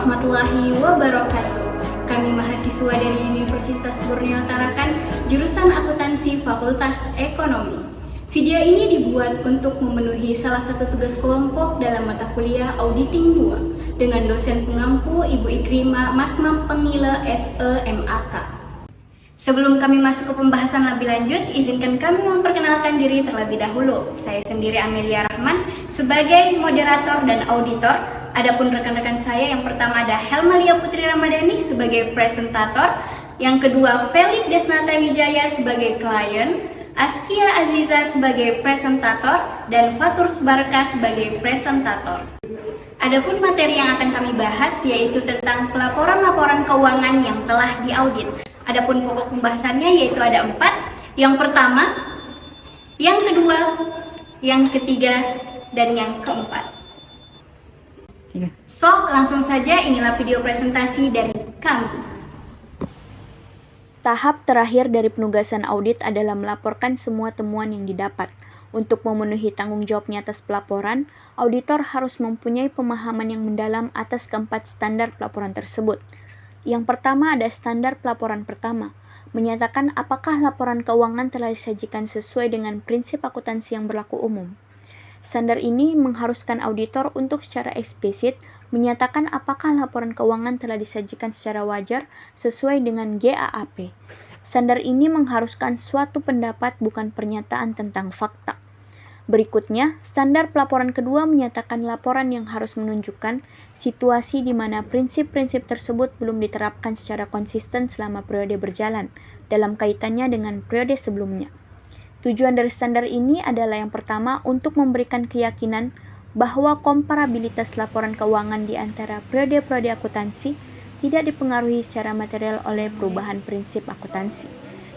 warahmatullahi wabarakatuh. Kami mahasiswa dari Universitas Borneo Tarakan, jurusan akuntansi Fakultas Ekonomi. Video ini dibuat untuk memenuhi salah satu tugas kelompok dalam mata kuliah Auditing 2 dengan dosen pengampu Ibu Ikrimah Masmam Pengile SEMAK. Sebelum kami masuk ke pembahasan lebih lanjut, izinkan kami memperkenalkan diri terlebih dahulu. Saya sendiri Amelia Rahman sebagai moderator dan auditor. Adapun rekan-rekan saya, yang pertama ada Helmalia Putri Ramadhani sebagai presentator, yang kedua Felix Desnata Wijaya sebagai klien, Askia Aziza sebagai presentator, dan Fatur Barka sebagai presentator. Adapun materi yang akan kami bahas yaitu tentang pelaporan-laporan keuangan yang telah diaudit. Adapun pokok pembahasannya yaitu ada 4. Yang pertama, yang kedua, yang ketiga, dan yang keempat. So, langsung saja inilah video presentasi dari kami. Tahap terakhir dari penugasan audit adalah melaporkan semua temuan yang didapat. Untuk memenuhi tanggung jawabnya atas pelaporan, auditor harus mempunyai pemahaman yang mendalam atas keempat standar pelaporan tersebut. Yang pertama ada standar pelaporan pertama, menyatakan apakah laporan keuangan telah disajikan sesuai dengan prinsip akuntansi yang berlaku umum. Standar ini mengharuskan auditor untuk secara eksplisit menyatakan apakah laporan keuangan telah disajikan secara wajar sesuai dengan GAAP. Standar ini mengharuskan suatu pendapat bukan pernyataan tentang fakta. Berikutnya, standar pelaporan kedua menyatakan laporan yang harus menunjukkan situasi di mana prinsip-prinsip tersebut belum diterapkan secara konsisten selama periode berjalan dalam kaitannya dengan periode sebelumnya. Tujuan dari standar ini adalah yang pertama untuk memberikan keyakinan bahwa komparabilitas laporan keuangan di antara periode-periode akuntansi tidak dipengaruhi secara material oleh perubahan prinsip akuntansi.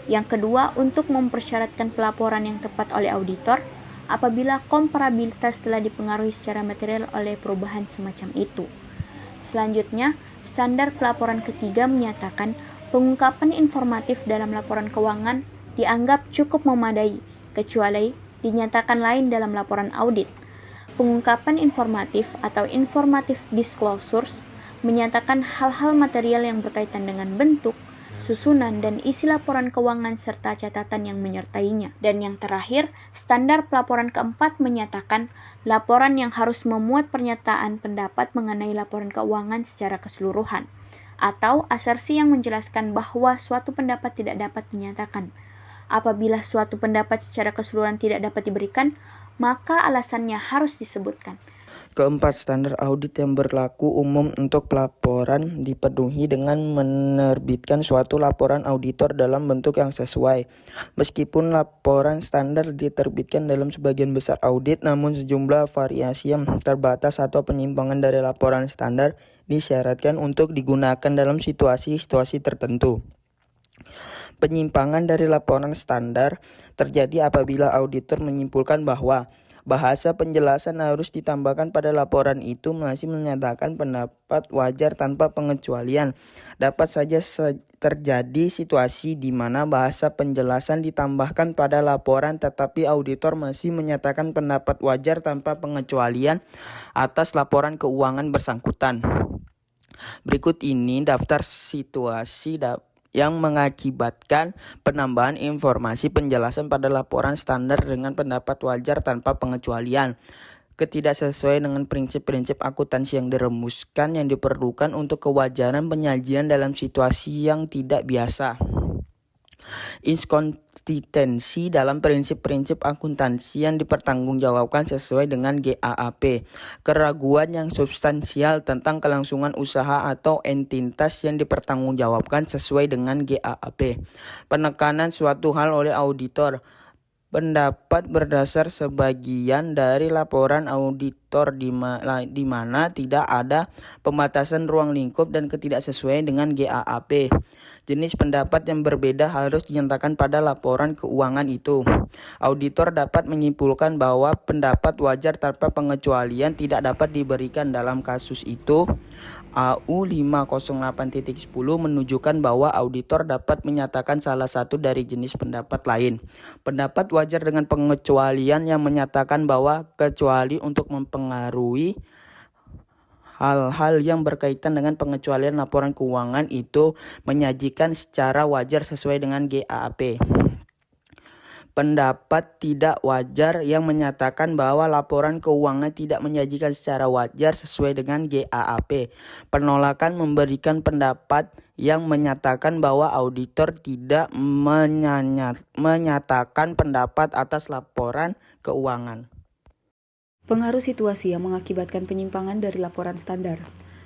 Yang kedua, untuk mempersyaratkan pelaporan yang tepat oleh auditor apabila komparabilitas telah dipengaruhi secara material oleh perubahan semacam itu. Selanjutnya, standar pelaporan ketiga menyatakan pengungkapan informatif dalam laporan keuangan dianggap cukup memadai, kecuali dinyatakan lain dalam laporan audit. Pengungkapan informatif atau informative disclosures menyatakan hal-hal material yang berkaitan dengan bentuk, susunan, dan isi laporan keuangan serta catatan yang menyertainya. Dan yang terakhir, standar pelaporan keempat menyatakan laporan yang harus memuat pernyataan pendapat mengenai laporan keuangan secara keseluruhan, atau asersi yang menjelaskan bahwa suatu pendapat tidak dapat dinyatakan. Apabila suatu pendapat secara keseluruhan tidak dapat diberikan, maka alasannya harus disebutkan. Keempat, standar audit yang berlaku umum untuk pelaporan dipenuhi dengan menerbitkan suatu laporan auditor dalam bentuk yang sesuai. Meskipun laporan standar diterbitkan dalam sebagian besar audit, namun sejumlah variasi yang terbatas atau penyimpangan dari laporan standar disyaratkan untuk digunakan dalam situasi-situasi tertentu. Penyimpangan dari laporan standar terjadi apabila auditor menyimpulkan bahwa bahasa penjelasan harus ditambahkan pada laporan itu masih menyatakan pendapat wajar tanpa pengecualian. Dapat saja terjadi situasi di mana bahasa penjelasan ditambahkan pada laporan tetapi auditor masih menyatakan pendapat wajar tanpa pengecualian atas laporan keuangan bersangkutan. Berikut ini daftar situasi yang mengakibatkan penambahan informasi penjelasan pada laporan standar dengan pendapat wajar tanpa pengecualian. Ketidaksesuaian dengan prinsip-prinsip akuntansi yang dirumuskan yang diperlukan untuk kewajaran penyajian dalam situasi yang tidak biasa. Inkonsistensi dalam prinsip-prinsip akuntansi yang dipertanggungjawabkan sesuai dengan GAAP. Keraguan yang substansial tentang kelangsungan usaha atau entitas yang dipertanggungjawabkan sesuai dengan GAAP. Penekanan suatu hal oleh auditor. Pendapat berdasar sebagian dari laporan auditor di mana tidak ada pembatasan ruang lingkup dan ketidaksesuaian dengan GAAP. Jenis pendapat yang berbeda harus dinyatakan pada laporan keuangan itu. Auditor dapat menyimpulkan bahwa pendapat wajar tanpa pengecualian tidak dapat diberikan dalam kasus itu. AU 508.10 menunjukkan bahwa auditor dapat menyatakan salah satu dari jenis pendapat lain. Pendapat wajar dengan pengecualian yang menyatakan bahwa kecuali untuk mempengaruhi hal-hal yang berkaitan dengan pengecualian laporan keuangan itu menyajikan secara wajar sesuai dengan GAAP. Pendapat tidak wajar yang menyatakan bahwa laporan keuangan tidak menyajikan secara wajar sesuai dengan GAAP. Penolakan memberikan pendapat yang menyatakan bahwa auditor tidak menyatakan pendapat atas laporan keuangan. Pengaruh situasi yang mengakibatkan penyimpangan dari laporan standar.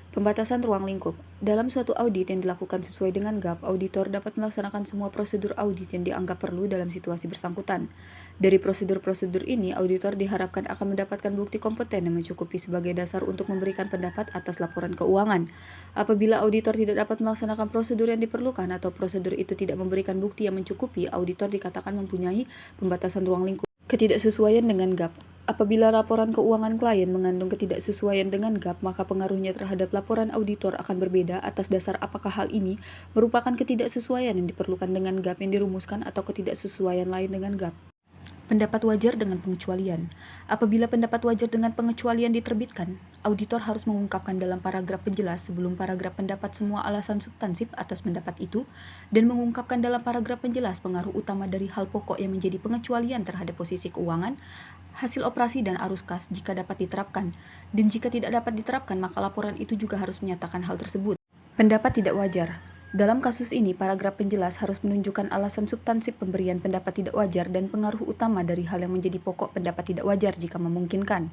Pembatasan ruang lingkup. Dalam suatu audit yang dilakukan sesuai dengan GAAP, auditor dapat melaksanakan semua prosedur audit yang dianggap perlu dalam situasi bersangkutan. Dari prosedur-prosedur ini, auditor diharapkan akan mendapatkan bukti kompeten yang mencukupi sebagai dasar untuk memberikan pendapat atas laporan keuangan. Apabila auditor tidak dapat melaksanakan prosedur yang diperlukan atau prosedur itu tidak memberikan bukti yang mencukupi, auditor dikatakan mempunyai pembatasan ruang lingkup. Ketidaksesuaian dengan GAAP. Apabila laporan keuangan klien mengandung ketidaksesuaian dengan GAAP, maka pengaruhnya terhadap laporan auditor akan berbeda atas dasar apakah hal ini merupakan ketidaksesuaian yang diperlukan dengan GAAP yang dirumuskan atau ketidaksesuaian lain dengan GAAP. Pendapat wajar dengan pengecualian. Apabila pendapat wajar dengan pengecualian diterbitkan, auditor harus mengungkapkan dalam paragraf penjelas sebelum paragraf pendapat semua alasan substansif atas pendapat itu, dan mengungkapkan dalam paragraf penjelas pengaruh utama dari hal pokok yang menjadi pengecualian terhadap posisi keuangan, hasil operasi dan arus kas jika dapat diterapkan, dan jika tidak dapat diterapkan maka laporan itu juga harus menyatakan hal tersebut. Pendapat tidak wajar. Dalam kasus ini, paragraf penjelas harus menunjukkan alasan substansif pemberian pendapat tidak wajar dan pengaruh utama dari hal yang menjadi pokok pendapat tidak wajar jika memungkinkan.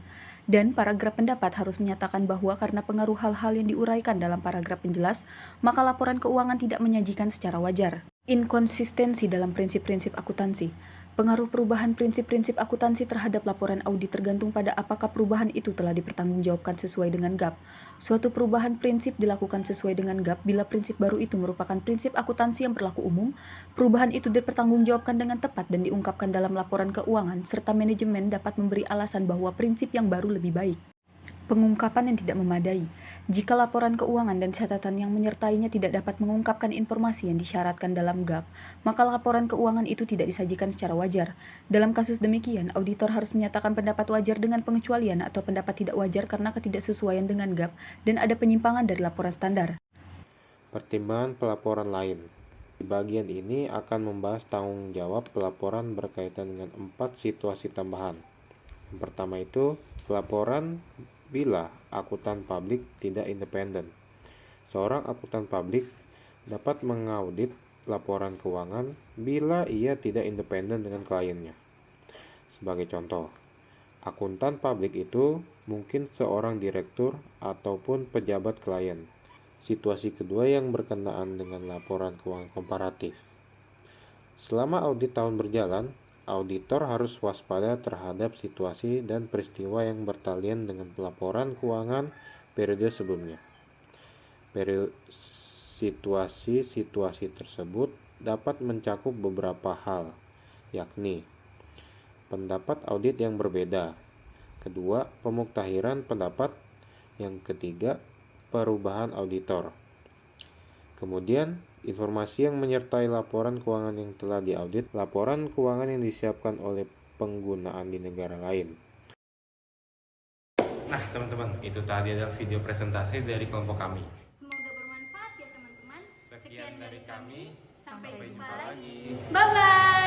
Dan paragraf pendapat harus menyatakan bahwa karena pengaruh hal-hal yang diuraikan dalam paragraf penjelas, maka laporan keuangan tidak menyajikan secara wajar. Inkonsistensi dalam prinsip-prinsip akuntansi. Pengaruh perubahan prinsip-prinsip akuntansi terhadap laporan audit tergantung pada apakah perubahan itu telah dipertanggungjawabkan sesuai dengan GAAP. Suatu perubahan prinsip dilakukan sesuai dengan GAAP bila prinsip baru itu merupakan prinsip akuntansi yang berlaku umum, perubahan itu dipertanggungjawabkan dengan tepat dan diungkapkan dalam laporan keuangan, serta manajemen dapat memberi alasan bahwa prinsip yang baru lebih baik. Pengungkapan yang tidak memadai. Jika laporan keuangan dan catatan yang menyertainya tidak dapat mengungkapkan informasi yang disyaratkan dalam GAAP, maka laporan keuangan itu tidak disajikan secara wajar. Dalam kasus demikian, auditor harus menyatakan pendapat wajar dengan pengecualian atau pendapat tidak wajar karena ketidaksesuaian dengan GAAP dan ada penyimpangan dari laporan standar. Pertimbangan pelaporan lain. Di bagian ini akan membahas tanggung jawab pelaporan berkaitan dengan 4 situasi tambahan. Yang pertama itu, pelaporan bila akuntan publik tidak independen. Seorang akuntan publik dapat mengaudit laporan keuangan bila ia tidak independen dengan kliennya. Sebagai contoh, akuntan publik itu mungkin seorang direktur ataupun pejabat klien. Situasi kedua yang berkenaan dengan laporan keuangan komparatif. Selama audit tahun berjalan, auditor harus waspada terhadap situasi dan peristiwa yang bertalian dengan laporan keuangan periode sebelumnya. Situasi-situasi tersebut dapat mencakup beberapa hal, yakni pendapat audit yang berbeda, kedua, pemuktahiran pendapat, yang ketiga, perubahan auditor. Kemudian, informasi yang menyertai laporan keuangan yang telah diaudit, laporan keuangan yang disiapkan oleh penggunaan di negara lain. Nah, teman-teman, itu tadi adalah video presentasi dari kelompok kami. Semoga bermanfaat ya teman-teman. Sekian dari kami. Sampai jumpa jumpa lagi. lagi. Bye-bye.